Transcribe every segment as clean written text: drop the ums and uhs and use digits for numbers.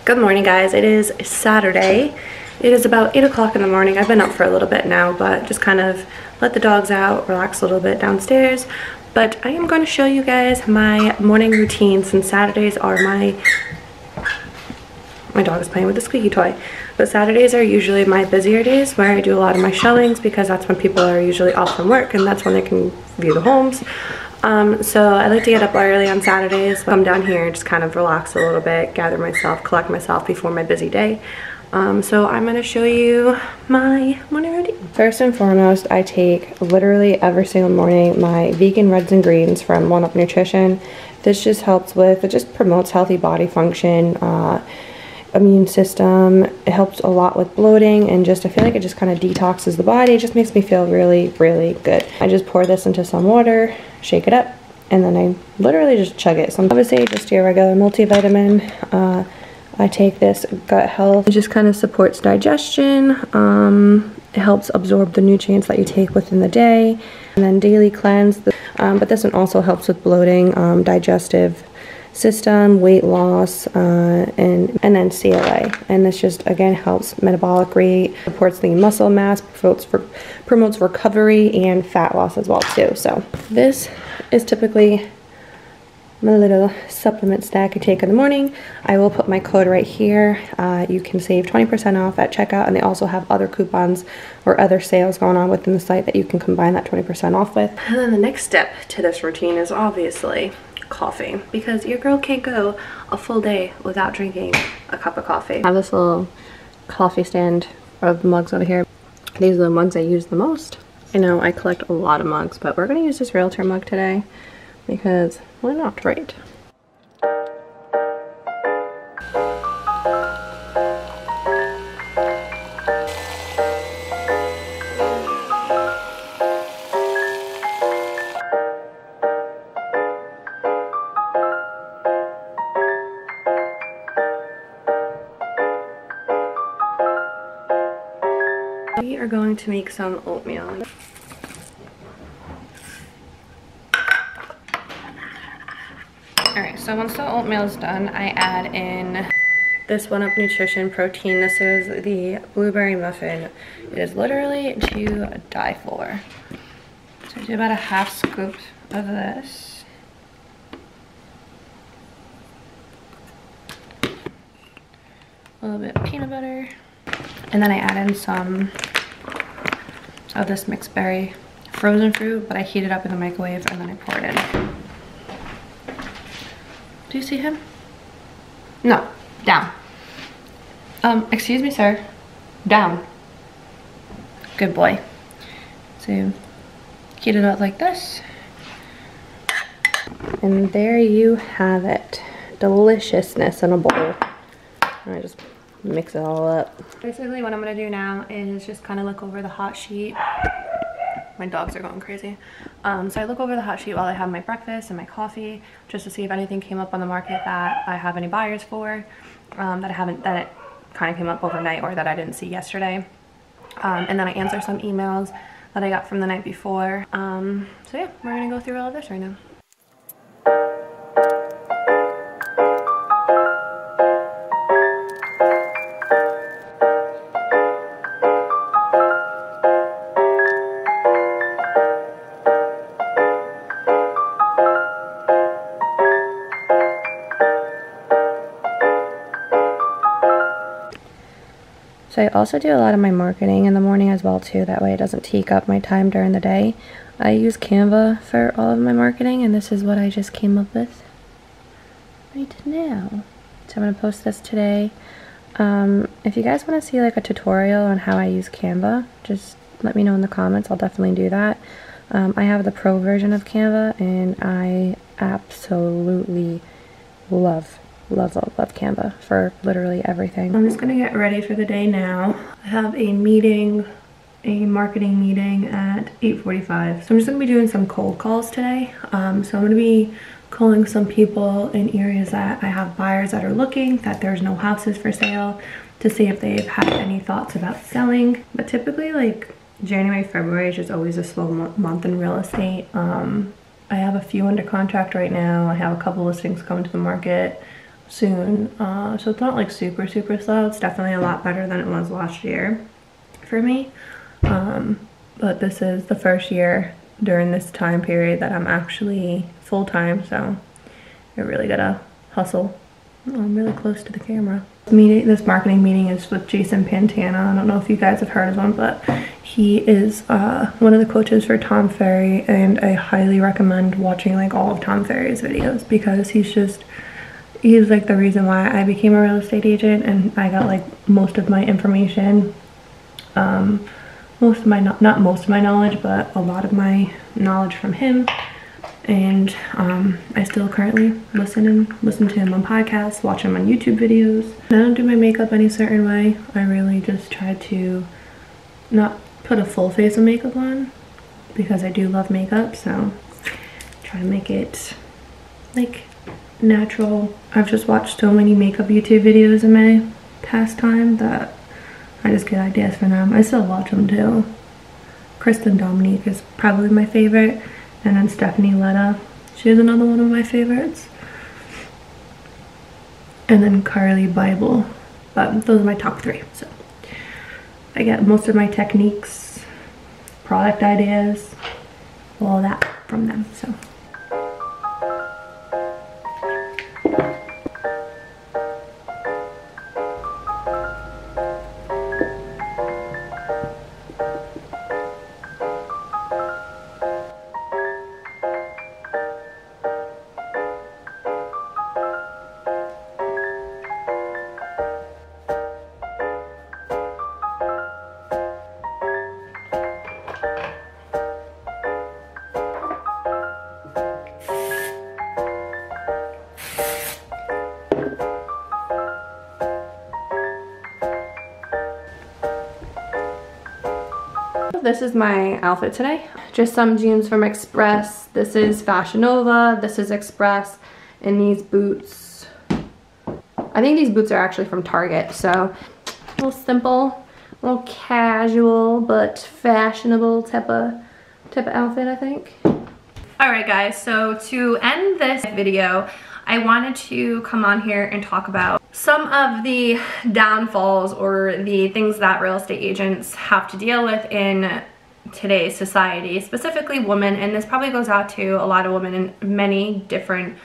Good morning, guys. It is Saturday. It is about 8 o'clock in the morning. I've been up for a little bit now, but just kind of let the dogs out, relax a little bit downstairs. But I am going to show you guys my morning routine, since Saturdays are my dog is playing with the squeaky toy. But Saturdays are usually my busier days where I do a lot of my showings, because that's when people are usually off from work and that's when they can view the homes. So I like to get up early on Saturdays, come down here and just kind of relax a little bit, gather myself, collect myself before my busy day. So I'm going to show you my morning routine. First and foremost, I take literally every single morning my vegan reds and greens from 1UP Nutrition. This just helps with, it just promotes healthy body function, immune system. It helps a lot with bloating, and just I feel like it just kind of detoxes the body. It just makes me feel really good. I just pour this into some water, shake it up, and then I literally just chug it. So obviously just your regular multivitamin. I take this gut health. It just kind of supports digestion. It helps absorb the nutrients that you take within the day. And then daily cleanse. But this one also helps with bloating, digestive system, weight loss, and then CLA. And this just again helps metabolic rate, supports lean muscle mass, promotes recovery and fat loss as well too. So this is typically my little supplement stack I take in the morning. I will put my code right here. You can save 20% off at checkout, and they also have other coupons or other sales going on within the site that you can combine that 20% off with. And then the next step to this routine is obviously coffee, because your girl can't go a full day without drinking a cup of coffee. I have this little coffee stand of mugs over here. These are the mugs I use the most. I know I collect a lot of mugs, but we're gonna use this Realtor mug today because why not, right? We are going to make some oatmeal. Alright, so once the oatmeal is done, I add in this 1UP Nutrition protein. This is the blueberry muffin. It is literally to die for. So I do about a half scoop of this. A little bit of peanut butter. And then I add in some of this mixed berry frozen fruit, but I heat it up in the microwave and then I pour it in. Do you see him? No, down. Excuse me, sir. Down. Good boy. So heat it up like this. And there you have it. Deliciousness in a bowl. And I just mix it all up. Basically what I'm gonna do now is just kind of look over the hot sheet. My dogs are going crazy. So I look over the hot sheet while I have my breakfast and my coffee, just to see if anything came up on the market that I have any buyers for, that it kind of came up overnight or that I didn't see yesterday. And then I answer some emails that I got from the night before. So yeah, we're gonna go through all of this right now. So I also do a lot of my marketing in the morning as well too, that way it doesn't take up my time during the day. I use Canva for all of my marketing, and this is what I just came up with right now. So I'm going to post this today. If you guys want to see like a tutorial on how I use Canva, just let me know in the comments. I'll definitely do that. I have the pro version of Canva, and I absolutely love Canva for literally everything. I'm just gonna get ready for the day now. I have a marketing meeting at 8:45. So I'm just gonna be doing some cold calls today. So I'm gonna be calling some people in areas that I have buyers that are looking, that there's no houses for sale, to see if they've had any thoughts about selling. But typically like January, February is just always a slow month in real estate. I have a few under contract right now. I have a couple listings coming to the market. soon. So it's not like super slow. It's definitely a lot better than it was last year for me. But this is the first year during this time period that I'm actually full-time, so I really gotta hustle. I'm really close to the camera. This marketing meeting is with Jason Pantana. I don't know if you guys have heard of him, but he is one of the coaches for Tom Ferry, and I highly recommend watching like all of Tom Ferry's videos because he's like the reason why I became a real estate agent, and I got like most of my information, not most of my knowledge, but a lot of my knowledge from him. And I still currently listen to him on podcasts, watch him on YouTube videos. I don't do my makeup any certain way. I really just try to not put a full face of makeup on because I do love makeup, so try to make it like natural. I've just watched so many makeup YouTube videos in my past time that I just get ideas from them. I still watch them too. Kristen Dominique is probably my favorite. And then Stephanie Letta, she is another one of my favorites. And then Carly Bible, but those are my top 3. So I get most of my techniques, product ideas, all that from them. So. This is my outfit today. Just some jeans from Express. This is Fashion Nova. This is Express. And these boots, I think these boots are actually from Target. So a little simple, a little casual, but fashionable type of outfit, I think. Alright guys, so to end this video, I wanted to come on here and talk about some of the downfalls or the things that real estate agents have to deal with in today's society, specifically women, and this probably goes out to a lot of women in many different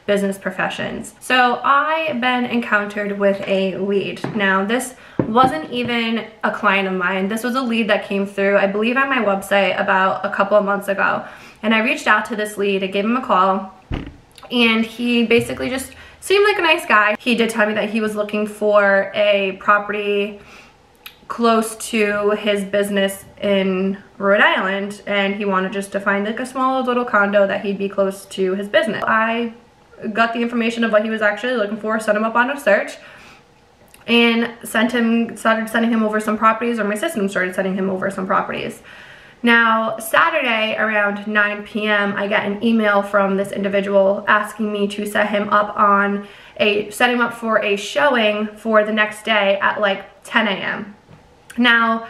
business professions. So I've been encountered with a lead. Now this wasn't even a client of mine. This was a lead that came through, I believe, on my website about a couple of months ago. And I reached out to this lead, I gave him a call, and he basically just seemed like a nice guy. He did tell me that he was looking for a property close to his business in Rhode Island, and he wanted just to find like a small little condo that he'd be close to his business. I got the information of what he was actually looking for, set him up on a search, and started sending him over some properties, or my system started sending him over some properties. Now, Saturday around 9 p.m., I get an email from this individual asking me to set him up for a showing for the next day at like 10 a.m. Now,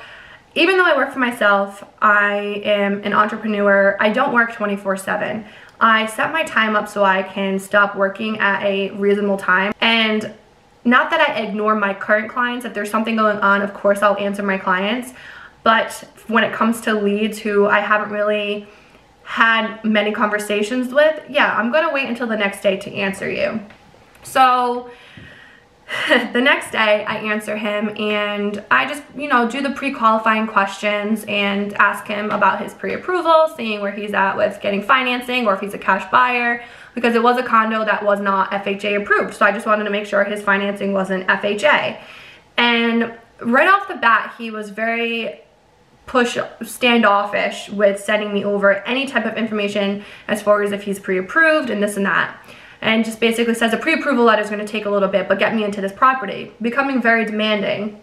even though I work for myself, I am an entrepreneur. I don't work 24/7. I set my time up so I can stop working at a reasonable time. And not that I ignore my current clients. If there's something going on, of course I'll answer my clients. But when it comes to leads who I haven't really had many conversations with, yeah, I'm gonna wait until the next day to answer you. So the next day I answer him, and I just, do the pre-qualifying questions and ask him about his pre-approval, seeing where he's at with getting financing or if he's a cash buyer, because it was a condo that was not FHA approved. So I just wanted to make sure his financing wasn't FHA. And right off the bat, he was very standoffish with sending me over any type of information as far as if he's pre-approved and this and that. And just basically says a pre-approval letter is going to take a little bit, but get me into this property. Becoming very demanding.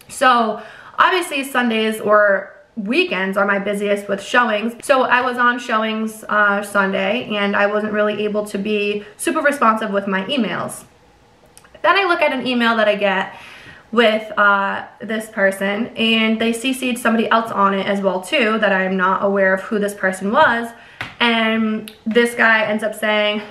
So obviously Sundays or weekends are my busiest with showings. So I was on showings Sunday, and I wasn't really able to be super responsive with my emails. Then I look at an email that I get with this person, and they CC'd somebody else on it as well too, that I'm not aware of who this person was. And this guy ends up saying,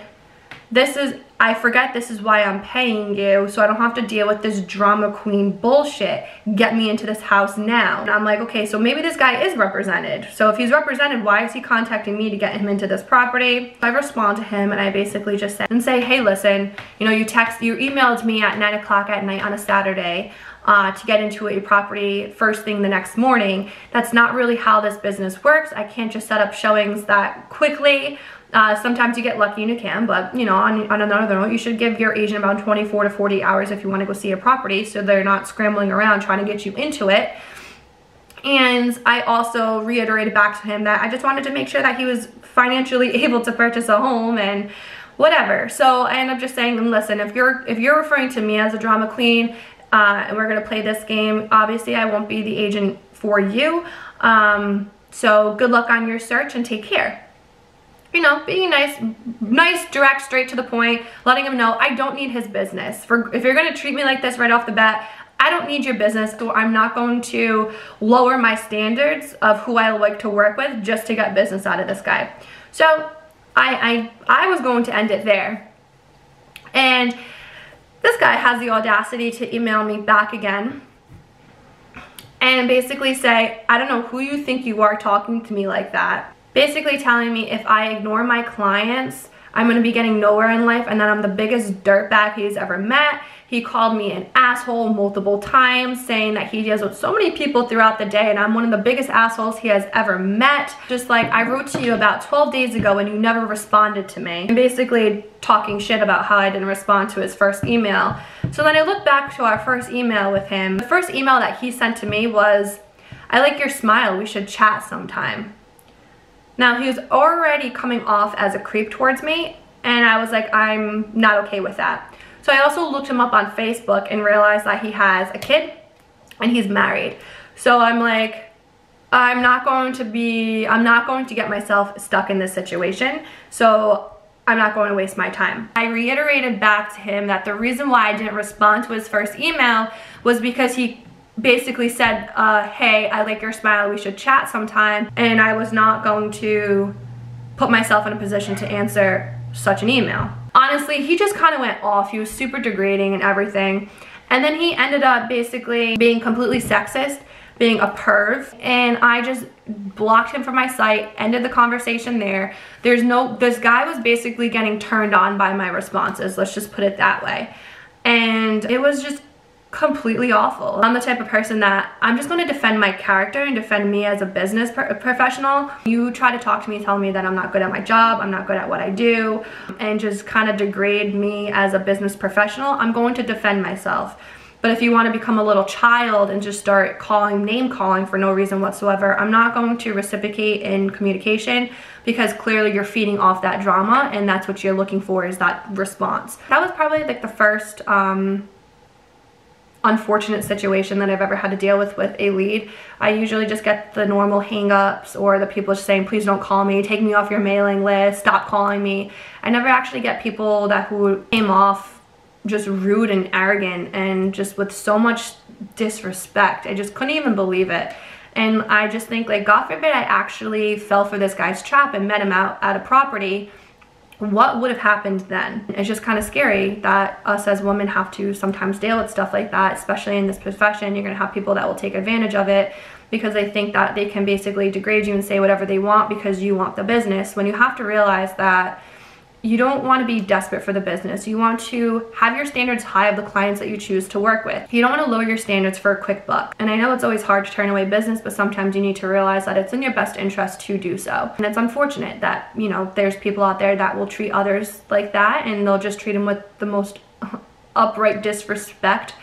I forget this is why I'm paying you, so I don't have to deal with this drama queen bullshit. Get me into this house now. And I'm like, okay, so maybe this guy is represented. So if he's represented, why is he contacting me to get him into this property? I respond to him and I basically just say, hey, listen, you know, you emailed me at 9 o'clock at night on a Saturday to get into a property first thing the next morning. That's not really how this business works. I can't just set up showings that quickly. Sometimes you get lucky and you can, but you know, on another note, you should give your agent about 24 to 40 hours if you want to go see a property, so they're not scrambling around trying to get you into it. And I also reiterated back to him that I just wanted to make sure that he was financially able to purchase a home and whatever. So I end up just saying, listen, if you're referring to me as a drama queen and we're gonna play this game, obviously I won't be the agent for you. So good luck on your search and take care. You know, being nice, direct, straight to the point, letting him know I don't need his business. If you're gonna treat me like this right off the bat, I don't need your business, so I'm not going to lower my standards of who I like to work with just to get business out of this guy. So I was going to end it there. And this guy has the audacity to email me back again and basically say, I don't know who you think you are talking to me like that. Basically telling me if I ignore my clients, I'm going to be getting nowhere in life and that I'm the biggest dirtbag he's ever met. He called me an asshole multiple times, saying that he deals with so many people throughout the day and I'm one of the biggest assholes he has ever met. Just like, I wrote to you about 12 days ago and you never responded to me. And basically talking shit about how I didn't respond to his first email. So then I look back to our first email with him. The first email that he sent to me was, I like your smile, we should chat sometime. Now, he was already coming off as a creep towards me, and I was like, I'm not okay with that. So I also looked him up on Facebook and realized that he has a kid and he's married. So I'm like, I'm not going to get myself stuck in this situation. So I'm not going to waste my time. I reiterated back to him that the reason why I didn't respond to his first email was because he basically said, hey, I like your smile, we should chat sometime, and I was not going to put myself in a position to answer such an email. Honestly, he just kind of went off. He was super degrading and everything, and then he ended up basically being completely sexist, being a perv, and I just blocked him from my site, ended the conversation there. This guy was basically getting turned on by my responses, let's just put it that way, and it was just completely awful. I'm the type of person that I'm just going to defend my character and defend me as a business professional. You try to talk to me, tell me that I'm not good at my job, I'm not good at what I do, and just kind of degrade me as a business professional, I'm going to defend myself. But if you want to become a little child and just start name calling for no reason whatsoever, I'm not going to reciprocate in communication, because clearly you're feeding off that drama and that's what you're looking for, is that response. That was probably like the first unfortunate situation that I've ever had to deal with a lead. I usually just get the normal hang-ups or the people just saying, please don't call me, take me off your mailing list, stop calling me. I never actually get people who came off just rude and arrogant and just with so much disrespect. I just couldn't even believe it. And I just think, like, God forbid I actually fell for this guy's trap and met him out at a property, what would have happened then? It's just kind of scary that us as women have to sometimes deal with stuff like that, especially in this profession. You're going to have people that will take advantage of it because they think that they can basically degrade you and say whatever they want because you want the business, when you have to realize that you don't want to be desperate for the business. You want to have your standards high of the clients that you choose to work with. You don't want to lower your standards for a quick buck. And I know it's always hard to turn away business, but sometimes you need to realize that it's in your best interest to do so. And it's unfortunate that, you know, there's people out there that will treat others like that and they'll just treat them with the most upright disrespect.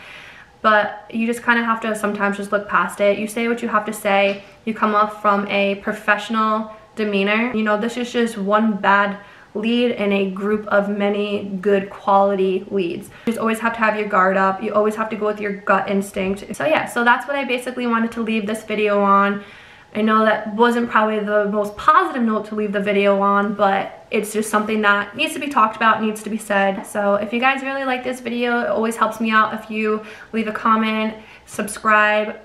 But you just kind of have to sometimes just look past it. You say what you have to say. You come up from a professional demeanor. You know, this is just one bad lead in a group of many good quality leads. You just always have to have your guard up. You always have to go with your gut instinct. So yeah, so that's what I basically wanted to leave this video on. I know that wasn't probably the most positive note to leave the video on, but it's just something that needs to be talked about, needs to be said. So if you guys really like this video, it always helps me out if you leave a comment, subscribe,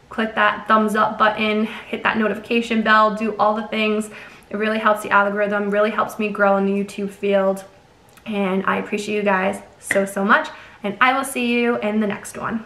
click that thumbs up button, hit that notification bell, do all the things. It really helps the algorithm, really helps me grow in the YouTube field. And I appreciate you guys so much, and I will see you in the next one.